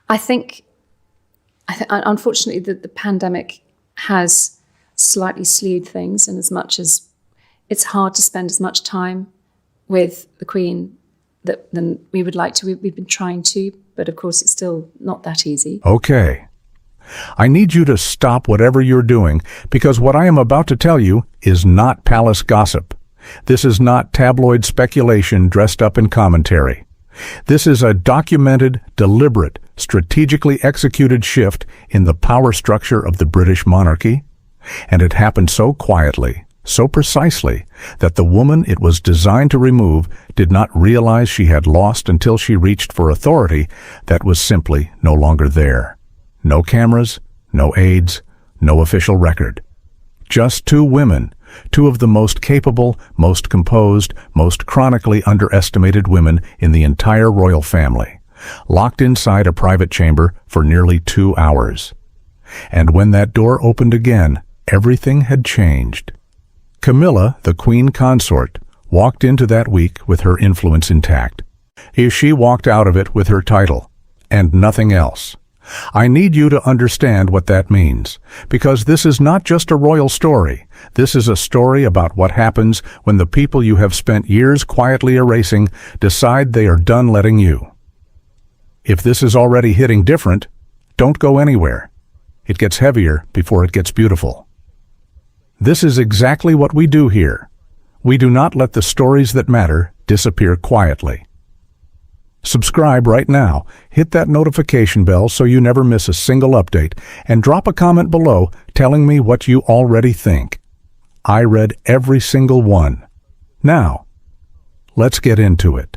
I think unfortunately, the pandemic has slightly slewed things, and as much as it's hard to spend as much time with the Queen than we would like to. We've been trying to, but of course it's still not that easy. Okay. I need you to stop whatever you're doing, because what I am about to tell you is not palace gossip. This is not tabloid speculation dressed up in commentary. This is a documented, deliberate, strategically executed shift in the power structure of the British monarchy, and it happened so quietly, so precisely, that the woman it was designed to remove did not realize she had lost until she reached for authority that was simply no longer there. No cameras, no aides, no official record. Just two women, two of the most capable, most composed, most chronically underestimated women in the entire royal family, locked inside a private chamber for nearly 2 hours. And when that door opened again, everything had changed. Camilla, the Queen Consort, walked into that week with her influence intact. She walked out of it with her title, and nothing else. I need you to understand what that means, because this is not just a royal story. This is a story about what happens when the people you have spent years quietly erasing decide they are done letting you. If this is already hitting different, don't go anywhere. It gets heavier before it gets beautiful. This is exactly what we do here. We do not let the stories that matter disappear quietly. Subscribe right now, hit that notification bell so you never miss a single update, and drop a comment below telling me what you already think. I read every single one. Now, let's get into it.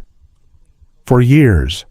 For years,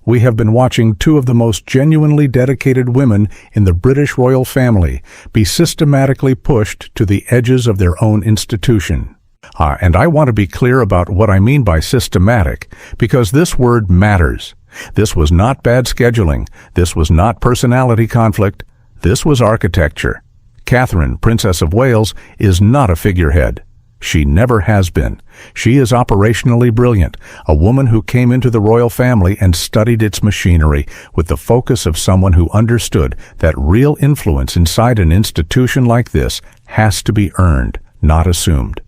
we have been watching two of the most genuinely dedicated women in the British royal family be systematically pushed to the edges of their own institution. And I want to be clear about what I mean by systematic, because this word matters. This was not bad scheduling. This was not personality conflict. This was architecture. Catherine, Princess of Wales, is not a figurehead. She never has been. She is operationally brilliant, a woman who came into the royal family and studied its machinery with the focus of someone who understood that real influence inside an institution like this has to be earned, not assumed.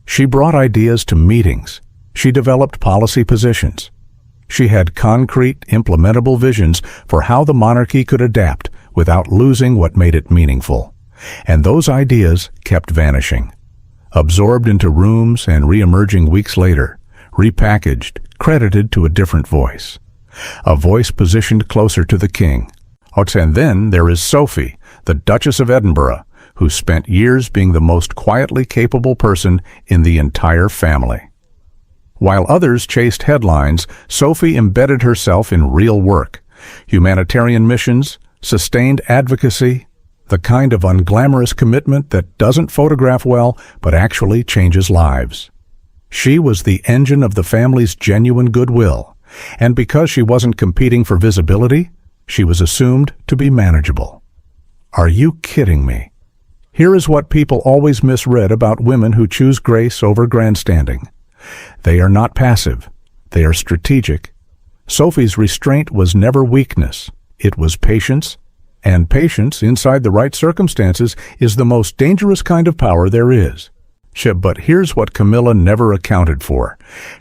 She brought ideas to meetings. She developed policy positions. She had concrete, implementable visions for how the monarchy could adapt without losing what made it meaningful. And those ideas kept vanishing, absorbed into rooms and re-emerging weeks later, repackaged, credited to a different voice. A voice positioned closer to the king. And then there is Sophie, the Duchess of Edinburgh, who spent years being the most quietly capable person in the entire family. While others chased headlines, Sophie embedded herself in real work, humanitarian missions, sustained advocacy, the kind of unglamorous commitment that doesn't photograph well but actually changes lives. She was the engine of the family's genuine goodwill, and because she wasn't competing for visibility, she was assumed to be manageable. Are you kidding me? Here is what people always misread about women who choose grace over grandstanding. They are not passive. They are strategic. Sophie's restraint was never weakness. It was patience, and patience, inside the right circumstances, is the most dangerous kind of power there is. But here's what Camilla never accounted for.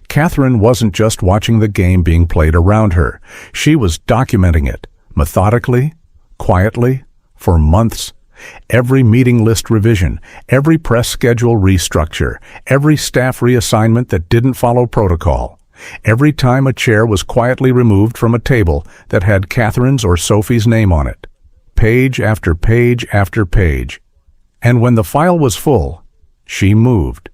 Catherine wasn't just watching the game being played around her. She was documenting it, methodically, quietly, for months. Every meeting list revision, every press schedule restructure, every staff reassignment that didn't follow protocol, every time a chair was quietly removed from a table that had Catherine's or Sophie's name on it. Page after page after page. And when the file was full, she moved.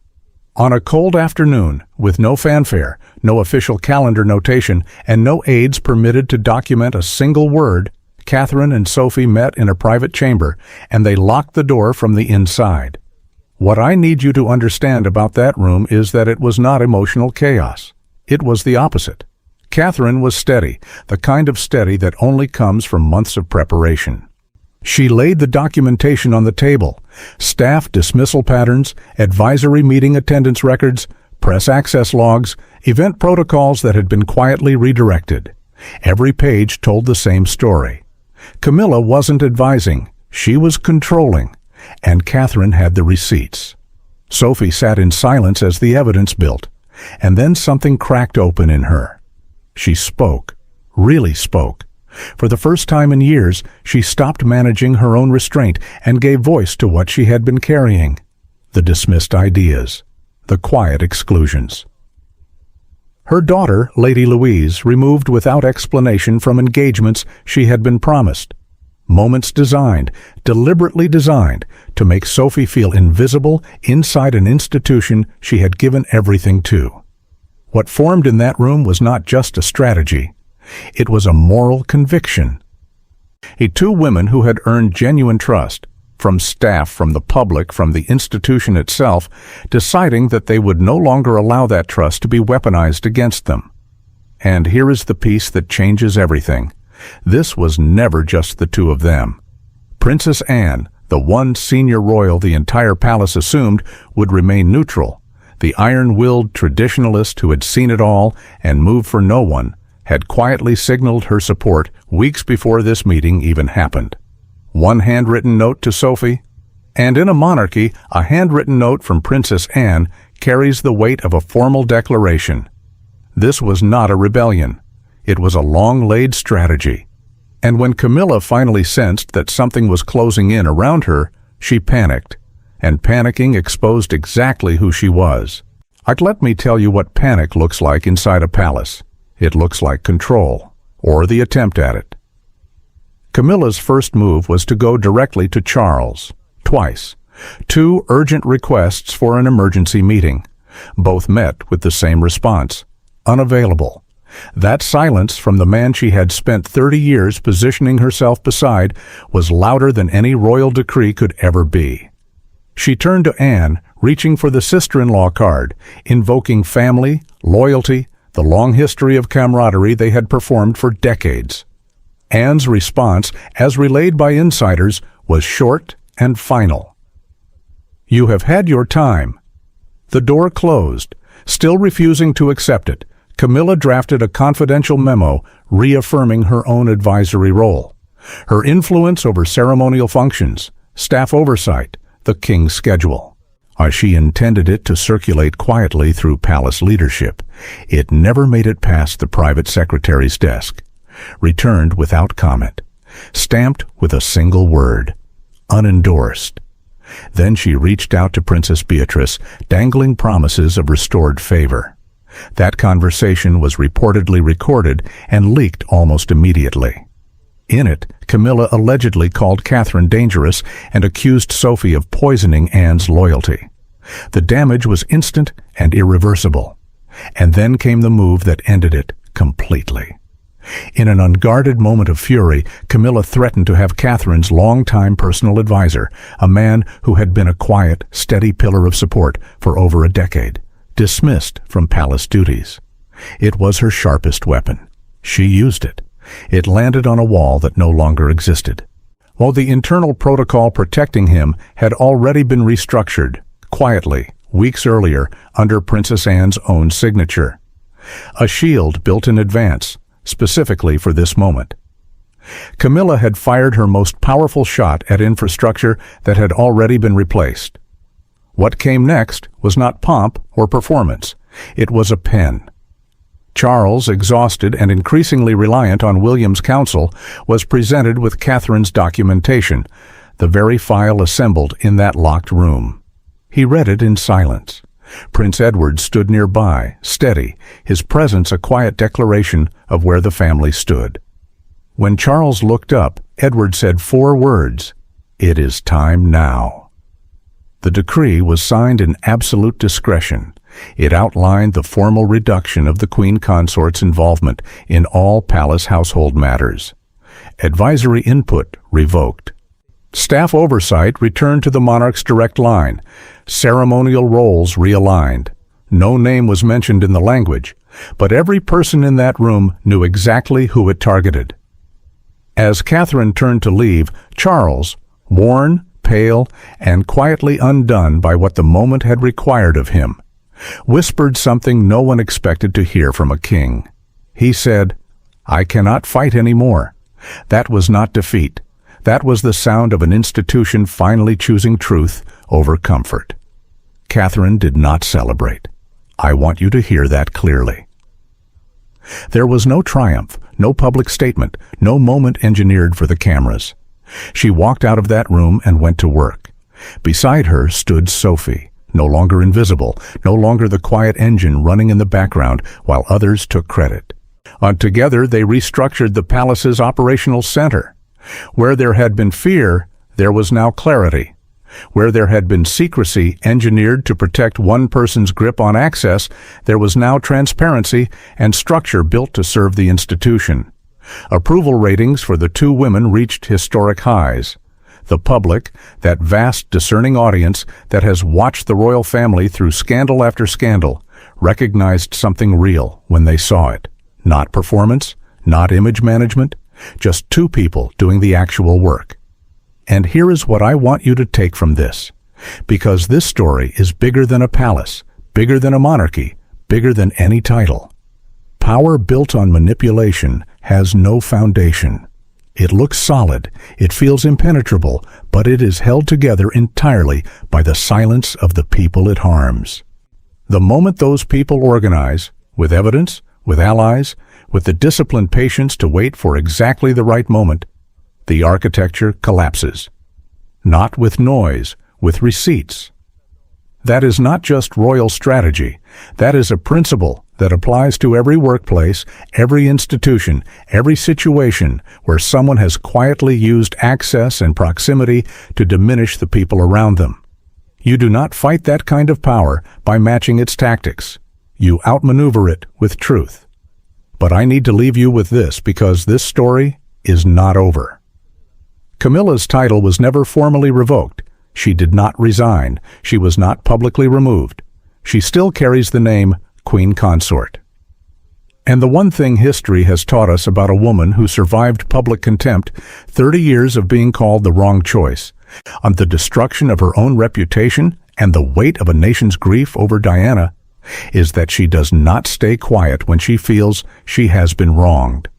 On a cold afternoon, with no fanfare, no official calendar notation, and no aides permitted to document a single word, Catherine and Sophie met in a private chamber, and they locked the door from the inside. What I need you to understand about that room is that it was not emotional chaos. It was the opposite. Catherine was steady, the kind of steady that only comes from months of preparation. She laid the documentation on the table: staff dismissal patterns, advisory meeting attendance records, press access logs, event protocols that had been quietly redirected. Every page told the same story. Camilla wasn't advising, she was controlling, and Catherine had the receipts. Sophie sat in silence as the evidence built, and then something cracked open in her. She spoke, really spoke. For the first time in years, she stopped managing her own restraint and gave voice to what she had been carrying: the dismissed ideas, the quiet exclusions. Her daughter, Lady Louise, removed without explanation from engagements she had been promised. Moments designed, deliberately designed, to make Sophie feel invisible inside an institution she had given everything to. What formed in that room was not just a strategy. It was a moral conviction. Two women who had earned genuine trust, from staff, from the public, from the institution itself, deciding that they would no longer allow that trust to be weaponized against them. And here is the piece that changes everything. This was never just the two of them. Princess Anne, the one senior royal the entire palace assumed would remain neutral, the iron-willed traditionalist who had seen it all and moved for no one, had quietly signaled her support weeks before this meeting even happened. One handwritten note to Sophie, and in a monarchy, a handwritten note from Princess Anne carries the weight of a formal declaration. This was not a rebellion. It was a long-laid strategy. And when Camilla finally sensed that something was closing in around her, she panicked. And panicking exposed exactly who she was. Let me tell you what panic looks like inside a palace. It looks like control, or the attempt at it. Camilla's first move was to go directly to Charles, twice. 2 urgent requests for an emergency meeting. Both met with the same response: unavailable. That silence from the man she had spent 30 years positioning herself beside was louder than any royal decree could ever be. She turned to Anne, reaching for the sister-in-law card, invoking family, loyalty, the long history of camaraderie they had performed for decades. Anne's response, as relayed by insiders, was short and final. "You have had your time." The door closed. Still refusing to accept it, Camilla drafted a confidential memo reaffirming her own advisory role, her influence over ceremonial functions, staff oversight, the king's schedule. She intended it to circulate quietly through palace leadership. It never made it past the private secretary's desk. Returned without comment, stamped with a single word: unendorsed. Then she reached out to Princess Beatrice, dangling promises of restored favor. That conversation was reportedly recorded and leaked almost immediately. In it, Camilla allegedly called Catherine dangerous and accused Sophie of poisoning Anne's loyalty. The damage was instant and irreversible. And then came the move that ended it completely. In an unguarded moment of fury, Camilla threatened to have Catherine's longtime personal advisor, a man who had been a quiet, steady pillar of support for over a decade, dismissed from palace duties. It was her sharpest weapon. She used it. It landed on a wall that no longer existed. While the internal protocol protecting him had already been restructured, quietly, weeks earlier, under Princess Anne's own signature. A shield built in advance, specifically for this moment. Camilla had fired her most powerful shot at infrastructure that had already been replaced. What came next was not pomp or performance. It was a pen. Charles, exhausted and increasingly reliant on William's counsel, was presented with Catherine's documentation, the very file assembled in that locked room. He read it in silence. Prince Edward stood nearby, steady, his presence a quiet declaration of where the family stood. When Charles looked up, Edward said 4 words: "It is time now." The decree was signed in absolute discretion. It outlined the formal reduction of the Queen Consort's involvement in all palace household matters. Advisory input revoked. Staff oversight returned to the monarch's direct line. Ceremonial roles realigned. No name was mentioned in the language, but every person in that room knew exactly who it targeted. As Catherine turned to leave, Charles, worn, pale, and quietly undone by what the moment had required of him, whispered something no one expected to hear from a king. He said, I cannot fight anymore. That was not defeat. That was the sound of an institution finally choosing truth over comfort. Catherine did not celebrate. I want you to hear that clearly. There was no triumph, no public statement, no moment engineered for the cameras. She walked out of that room and went to work. Beside her stood Sophie, no longer invisible, no longer the quiet engine running in the background while others took credit. Together they restructured the palace's operational center. Where there had been fear, there was now clarity. Where there had been secrecy engineered to protect one person's grip on access, there was now transparency and structure built to serve the institution. Approval ratings for the two women reached historic highs. The public, that vast discerning audience that has watched the royal family through scandal after scandal, recognized something real when they saw it. Not performance, not image management, just two people doing the actual work. And here is what I want you to take from this. Because this story is bigger than a palace, bigger than a monarchy, bigger than any title. Power built on manipulation has no foundation. It looks solid, it feels impenetrable, but it is held together entirely by the silence of the people it harms. The moment those people organize, with evidence, with allies, with the disciplined patience to wait for exactly the right moment, the architecture collapses. Not with noise, with receipts. That is not just royal strategy. That is a principle that applies to every workplace, every institution, every situation where someone has quietly used access and proximity to diminish the people around them. You do not fight that kind of power by matching its tactics. You outmaneuver it with truth. But I need to leave you with this because this story is not over. Camilla's title was never formally revoked. She did not resign. She was not publicly removed. She still carries the name Queen Consort. And the one thing history has taught us about a woman who survived public contempt, 30 years of being called the wrong choice, on the destruction of her own reputation and the weight of a nation's grief over Diana, is that she does not stay quiet when she feels she has been wronged.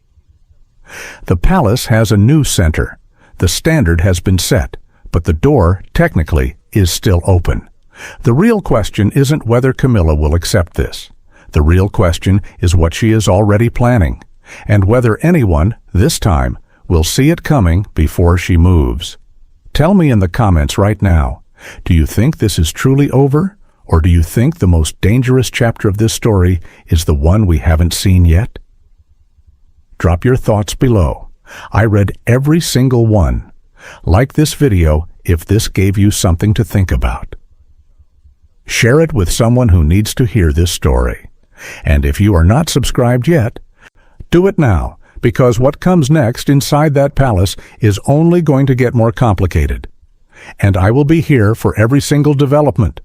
The palace has a new center. The standard has been set, but the door, technically, is still open. The real question isn't whether Camilla will accept this. The real question is what she is already planning, and whether anyone, this time, will see it coming before she moves. Tell me in the comments right now, do you think this is truly over, or do you think the most dangerous chapter of this story is the one we haven't seen yet? Drop your thoughts below. I read every single one. Like this video if this gave you something to think about. Share it with someone who needs to hear this story. And if you are not subscribed yet, do it now, because what comes next inside that palace is only going to get more complicated. And I will be here for every single development,